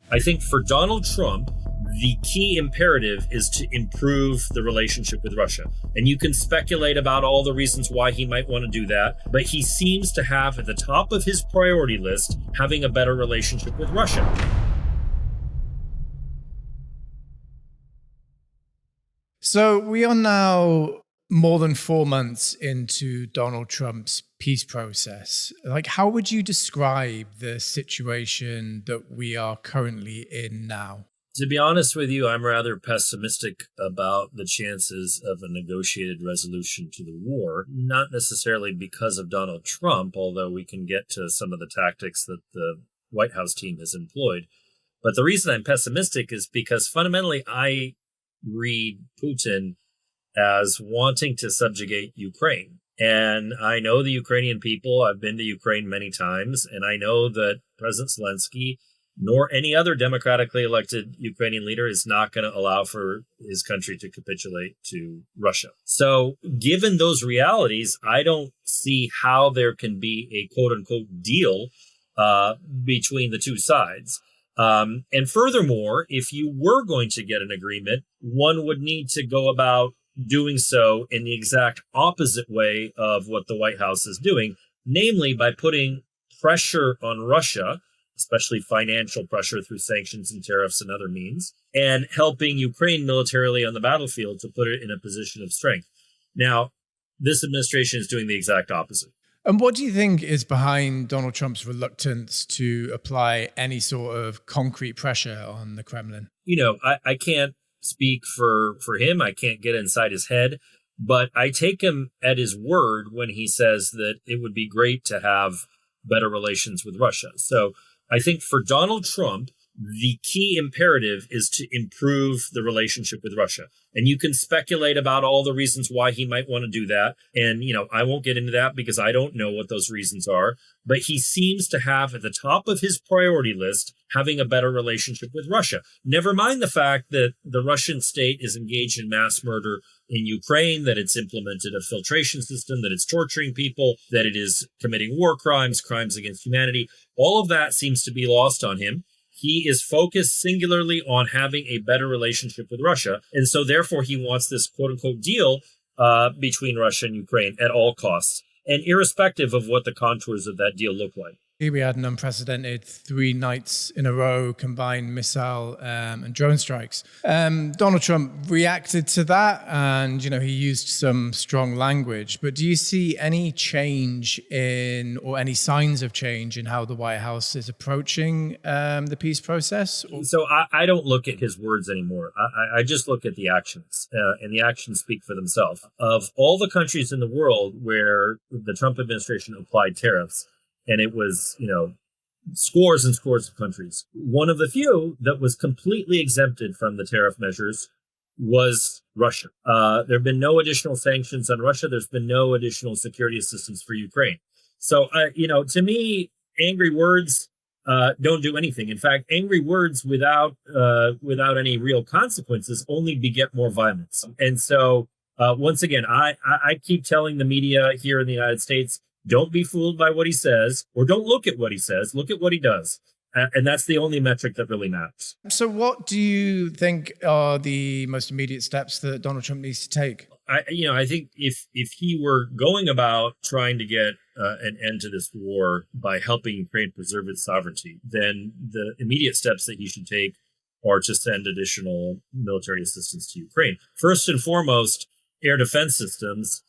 I think for Donald Trump, the key imperative is to improve the relationship with Russia. And you can speculate about all the reasons why he might want to do that, but he seems to have at the top of his priority list having a better relationship with Russia. So we are now more than 4 months into Donald Trump's peace process. How would you describe the situation that we are currently in now? To be honest with you, I'm rather pessimistic about the chances of a negotiated resolution to the war, not necessarily because of Donald Trump, although we can get to some of the tactics that the White House team has employed. But the reason I'm pessimistic is because fundamentally I read Putin as wanting to subjugate Ukraine. And I know the Ukrainian people. I've been to Ukraine many times, and I know that President Zelensky nor any other democratically elected Ukrainian leader is not going to allow for his country to capitulate to Russia. So given those realities, I don't see how there can be a quote unquote deal between the two sides. And furthermore, if you were going to get an agreement, one would need to go about doing so in the exact opposite way of what the White House is doing, namely by putting pressure on Russia, especially financial pressure through sanctions and tariffs and other means, and helping Ukraine militarily on the battlefield to put it in a position of strength. Now, this administration is doing the exact opposite. And what do you think is behind Donald Trump's reluctance to apply any sort of concrete pressure on the Kremlin? I can't speak for him. I can't get inside his head, but I take him at his word when he says that it would be great to have better relations with Russia. So I think for Donald Trump, the key imperative is to improve the relationship with Russia. And you can speculate about all the reasons why he might want to do that. And, I won't get into that because I don't know what those reasons are. But he seems to have at the top of his priority list having a better relationship with Russia. Never mind the fact that the Russian state is engaged in mass murder in Ukraine, that it's implemented a filtration system, that it's torturing people, that it is committing war crimes, crimes against humanity. All of that seems to be lost on him. He is focused singularly on having a better relationship with Russia. And so therefore, he wants this quote unquote deal between Russia and Ukraine at all costs, and irrespective of what the contours of that deal look like. We had an unprecedented 3 nights in a row combined missile and drone strikes. Donald Trump reacted to that and, he used some strong language. But do you see any change or any signs of change in how the White House is approaching the peace process? So I don't look at his words anymore. I just look at the actions, and the actions speak for themselves. Of all the countries in the world where the Trump administration applied tariffs, and it was, scores and scores of countries. One of the few that was completely exempted from the tariff measures was Russia. There have been no additional sanctions on Russia. There's been no additional security assistance for Ukraine. So, to me, angry words don't do anything. In fact, angry words without any real consequences only beget more violence. And so, once again, I keep telling the media here in the United States, don't be fooled by what he says, or don't look at what he says. Look at what he does. And that's the only metric that really matters. So what do you think are the most immediate steps that Donald Trump needs to take? I think if he were going about trying to get an end to this war by helping Ukraine preserve its sovereignty, then the immediate steps that he should take are to send additional military assistance to Ukraine. First and foremost, air defense systems,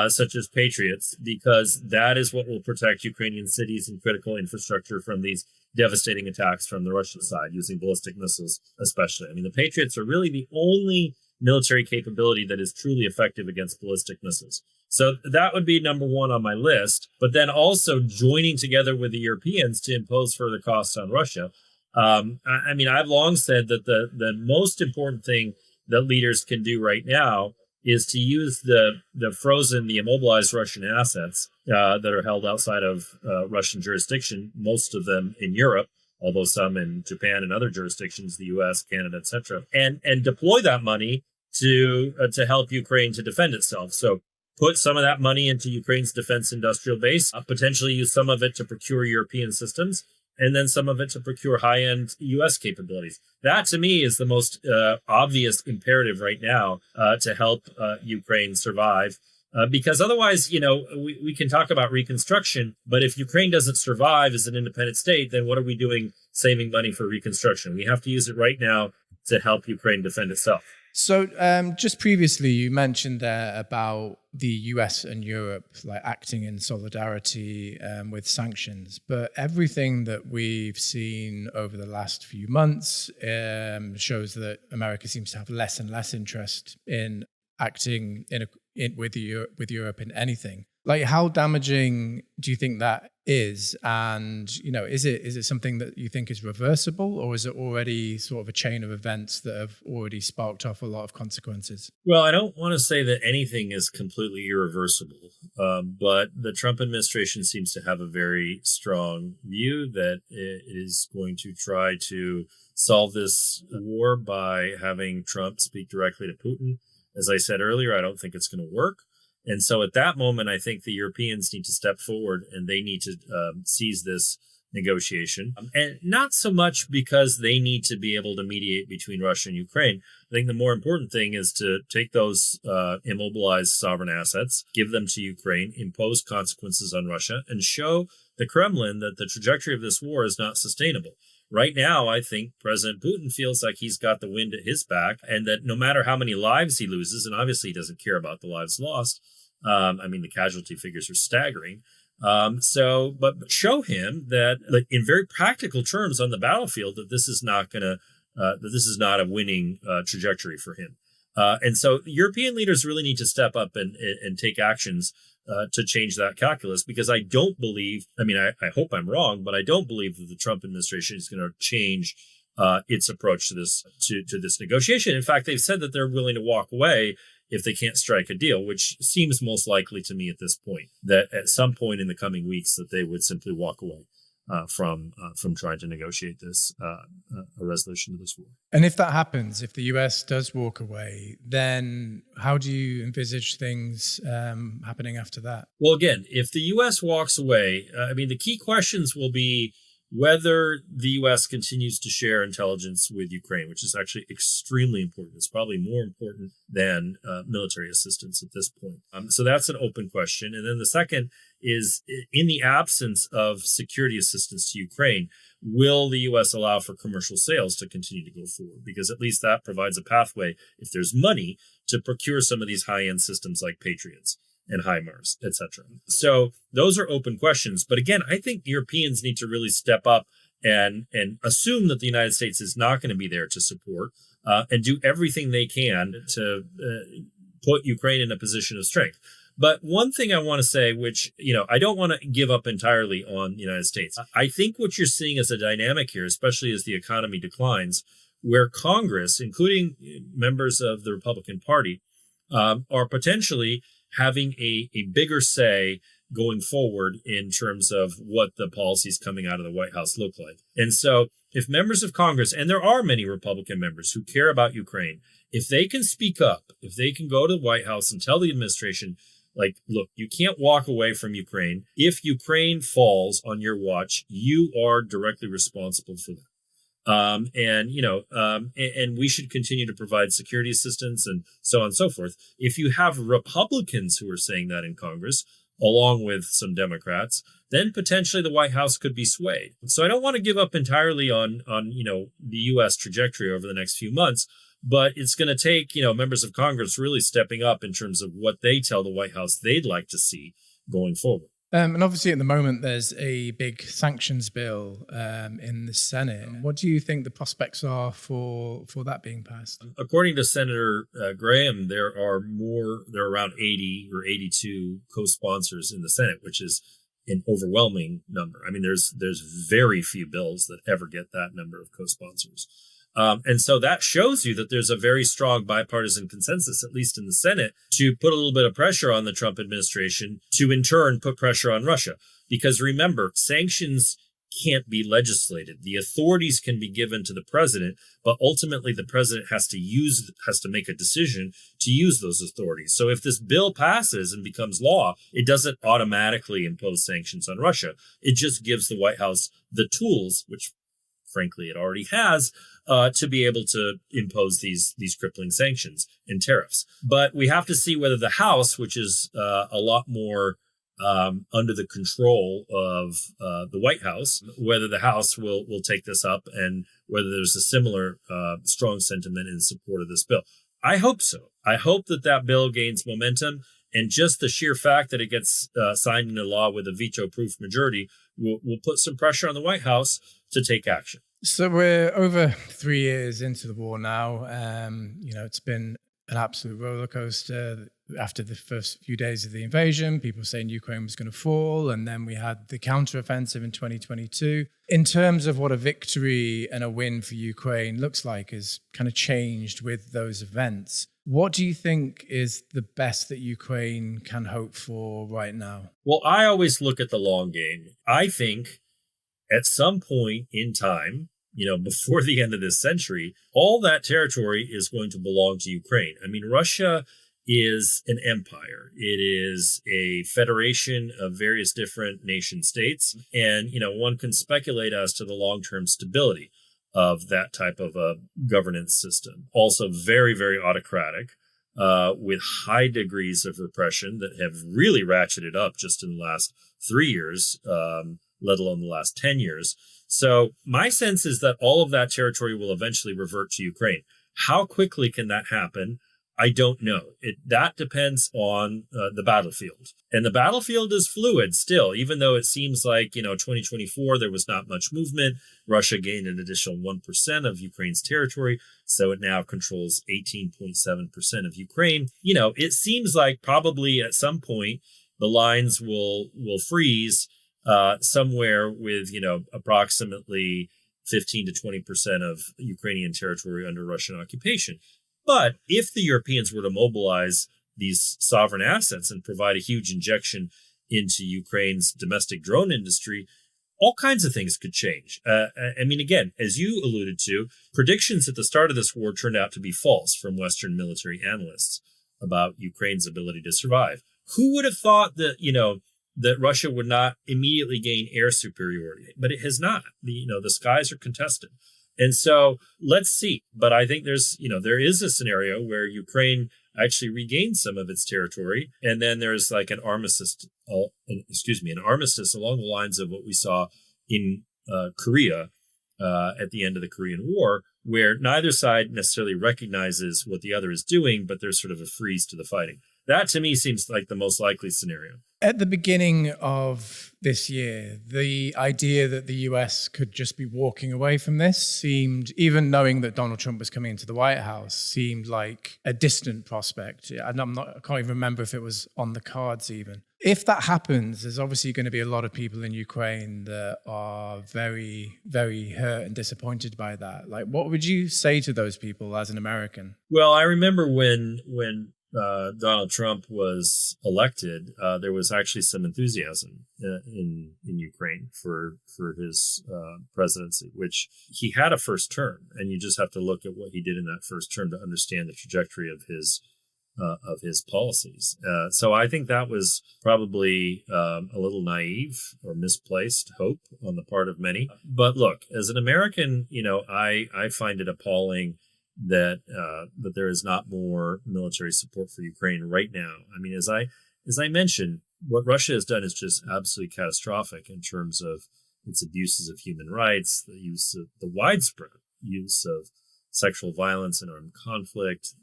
such as Patriots, because that is what will protect Ukrainian cities and critical infrastructure from these devastating attacks from the Russian side, using ballistic missiles especially. I mean, the Patriots are really the only military capability that is truly effective against ballistic missiles. So that would be number one on my list. But then also joining together with the Europeans to impose further costs on Russia. I've long said that the most important thing that leaders can do right now is to use the immobilized Russian assets that are held outside of Russian jurisdiction, most of them in Europe, although some in Japan and other jurisdictions, the U.S., Canada, etc., and deploy that money to help Ukraine to defend itself. So put some of that money into Ukraine's defense industrial base, potentially use some of it to procure European systems, and then some of it to procure high-end U.S. capabilities. That, to me, is the most obvious imperative right now to help Ukraine survive. Because otherwise, we can talk about reconstruction, but if Ukraine doesn't survive as an independent state, then what are we doing saving money for reconstruction? We have to use it right now to help Ukraine defend itself. So just previously, you mentioned there about the US and Europe acting in solidarity with sanctions. But everything that we've seen over the last few months shows that America seems to have less and less interest in acting with Europe in anything. How damaging do you think that is? And, is it something that you think is reversible, or is it already sort of a chain of events that have already sparked off a lot of consequences? Well, I don't want to say that anything is completely irreversible, but the Trump administration seems to have a very strong view that it is going to try to solve this war by having Trump speak directly to Putin. As I said earlier, I don't think it's going to work. And so at that moment, I think the Europeans need to step forward and they need to seize this negotiation. And not so much because they need to be able to mediate between Russia and Ukraine. I think the more important thing is to take those immobilized sovereign assets, give them to Ukraine, impose consequences on Russia, and show the Kremlin that the trajectory of this war is not sustainable. Right now, I think President Putin feels like he's got the wind at his back, and that no matter how many lives he loses, and obviously he doesn't care about the lives lost. The casualty figures are staggering. But show him that, in very practical terms on the battlefield, that this is not a winning trajectory for him. And so European leaders really need to step up and take actions to change that calculus, because I don't believe, I hope I'm wrong, but I don't believe that the Trump administration is going to change its approach to this negotiation. In fact, they've said that they're willing to walk away if they can't strike a deal, which seems most likely to me at this point, that at some point in the coming weeks that they would simply walk away from trying to negotiate this a resolution to this war. And if that happens, if the US does walk away, then how do you envisage things happening after that? Well, again, if the US walks away, the key questions will be whether the U.S. continues to share intelligence with Ukraine, which is actually extremely important. It's probably more important than military assistance at this point. So that's an open question. And then the second is, in the absence of security assistance to Ukraine, will the U.S. allow for commercial sales to continue to go forward? Because at least that provides a pathway, if there's money, to procure some of these high-end systems like Patriots and HIMARS, etc. So those are open questions. But again, I think Europeans need to really step up and assume that the United States is not going to be there to support and do everything they can to put Ukraine in a position of strength. But one thing I want to say, which, I don't want to give up entirely on the United States. I think what you're seeing is a dynamic here, especially as the economy declines, where Congress, including members of the Republican Party, are potentially having a bigger say going forward in terms of what the policies coming out of the White House look like. And so if members of Congress, and there are many Republican members who care about Ukraine, if they can speak up, if they can go to the White House and tell the administration, look, you can't walk away from Ukraine. If Ukraine falls on your watch, you are directly responsible for that. And we should continue to provide security assistance and so on and so forth. If you have Republicans who are saying that in Congress, along with some Democrats, then potentially the White House could be swayed. So I don't want to give up entirely on the U.S. trajectory over the next few months, but it's going to take, members of Congress really stepping up in terms of what they tell the White House they'd like to see going forward. And obviously at the moment, there's a big sanctions bill in the Senate. What do you think the prospects are for that being passed? According to Senator Graham, there are around 80 or 82 co-sponsors in the Senate, which is an overwhelming number. There's very few bills that ever get that number of co-sponsors. And so that shows you that there's a very strong bipartisan consensus, at least in the Senate, to put a little bit of pressure on the Trump administration to in turn put pressure on Russia. Because remember, sanctions can't be legislated. The authorities can be given to the president, but ultimately the president has to make a decision to use those authorities. So if this bill passes and becomes law, it doesn't automatically impose sanctions on Russia. It just gives the White House the tools, which frankly it already has, to be able to impose these crippling sanctions and tariffs. But we have to see whether the House, which is a lot more under the control of the White House, whether the House will take this up and whether there's a similar strong sentiment in support of this bill. I hope so. I hope that bill gains momentum, and just the sheer fact that it gets signed into law with a veto-proof majority will put some pressure on the White House to take action. So we're over 3 years into the war now. It's been an absolute roller coaster. After the first few days of the invasion, people saying Ukraine was going to fall, and then we had the counteroffensive in 2022. In terms of what a victory and a win for Ukraine looks like, has kind of changed with those events. What do you think is the best that Ukraine can hope for right now? Well, I always look at the long game. I think at some point in time, before the end of this century, all that territory is going to belong to Ukraine. I mean, Russia is an empire. It is a federation of various different nation states. And, one can speculate as to the long-term stability of that type of a governance system. Also very, very autocratic, with high degrees of repression that have really ratcheted up just in the last 3 years, let alone the last 10 years. So my sense is that all of that territory will eventually revert to Ukraine. How quickly can that happen? I don't know. That depends on the battlefield. And the battlefield is fluid still, even though it seems like, 2024, there was not much movement. Russia gained an additional 1% of Ukraine's territory. So it now controls 18.7% of Ukraine. It seems like probably at some point the lines will freeze somewhere with, approximately 15 to 20% of Ukrainian territory under Russian occupation. But if the Europeans were to mobilize these sovereign assets and provide a huge injection into Ukraine's domestic drone industry, all kinds of things could change. Again, as you alluded to, predictions at the start of this war turned out to be false from Western military analysts about Ukraine's ability to survive. Who would have thought that, that Russia would not immediately gain air superiority? But it has not. The skies are contested. And so let's see. But I think there is a scenario where Ukraine actually regains some of its territory. And then there's like an armistice along the lines of what we saw in Korea at the end of the Korean War, where neither side necessarily recognizes what the other is doing, but there's sort of a freeze to the fighting. That to me seems like the most likely scenario. At the beginning of this year, the idea that the US could just be walking away from this seemed, even knowing that Donald Trump was coming into the White House, seemed like a distant prospect. I can't even remember if it was on the cards even. If that happens, there's obviously going to be a lot of people in Ukraine that are very, very hurt and disappointed by that. Like, what would you say to those people as an American? Well, I remember when Donald Trump was elected, there was actually some enthusiasm in Ukraine for his presidency, which he had a first term, and you just have to look at what he did in that first term to understand the trajectory of his policies. So I think that was probably a little naive or misplaced hope on the part of many. But look, as an American, I find it appalling that there is not more military support for Ukraine right now. I mean, as I mentioned, what Russia has done is just absolutely catastrophic in terms of its abuses of human rights, the widespread use of sexual violence and armed conflict,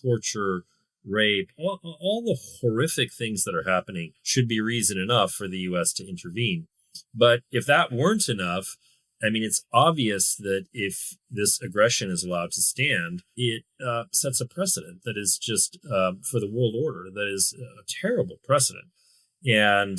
torture, rape, all the horrific things that are happening should be reason enough for the U.S. to intervene. But if that weren't enough, I mean, it's obvious that if this aggression is allowed to stand, it sets a precedent that is just for the world order, that is a terrible precedent. And,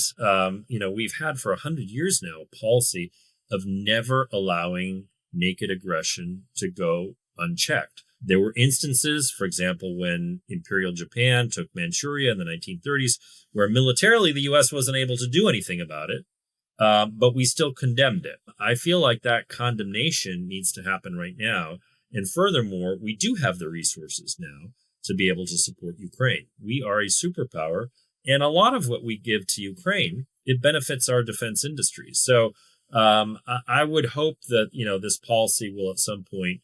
we've had for 100 years now a policy of never allowing naked aggression to go unchecked. There were instances, for example, when Imperial Japan took Manchuria in the 1930s, where militarily the U.S. wasn't able to do anything about it. but we still condemned it. I feel like that condemnation needs to happen right now. And furthermore, we do have the resources now to be able to support Ukraine. We are a superpower, and a lot of what we give to Ukraine, it benefits our defense industries. So I would hope that, this policy will at some point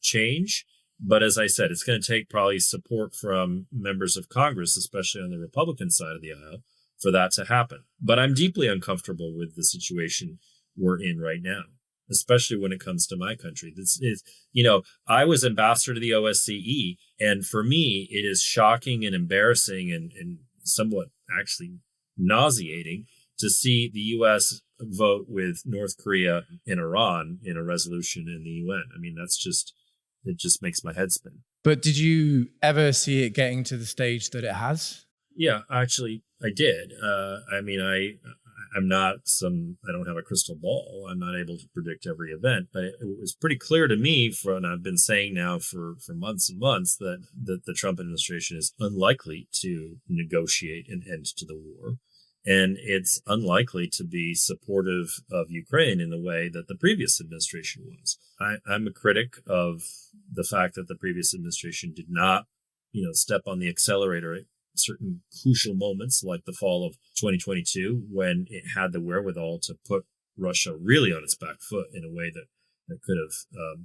change. But as I said, it's going to take probably support from members of Congress, especially on the Republican side of the aisle, for that to happen. But I'm deeply uncomfortable with the situation we're in right now, especially when it comes to my country. This is, I was ambassador to the OSCE, and for me, it is shocking and embarrassing and somewhat actually nauseating to see the U.S. vote with North Korea and Iran in a resolution in the UN. I mean, it just makes my head spin. But did you ever see it getting to the stage that it has? Yeah, actually, I did. I don't have a crystal ball. I'm not able to predict every event, but it was pretty clear to me, and I've been saying now for months and months, that the Trump administration is unlikely to negotiate an end to the war. And it's unlikely to be supportive of Ukraine in the way that the previous administration was. I'm a critic of the fact that the previous administration did not, step on the accelerator at certain crucial moments, like the fall of 2022, when it had the wherewithal to put Russia really on its back foot in a way that could have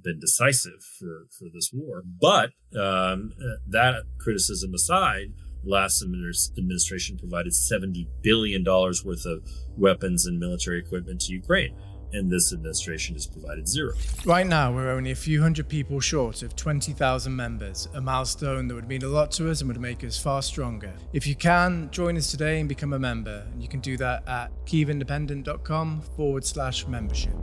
been decisive for this war. But that criticism aside, last administration provided $70 billion worth of weapons and military equipment to Ukraine, and this administration has provided zero. Right now, we're only a few hundred people short of 20,000 members, a milestone that would mean a lot to us and would make us far stronger. If you can, join us today and become a member. And you can do that at kyivindependent.com/membership.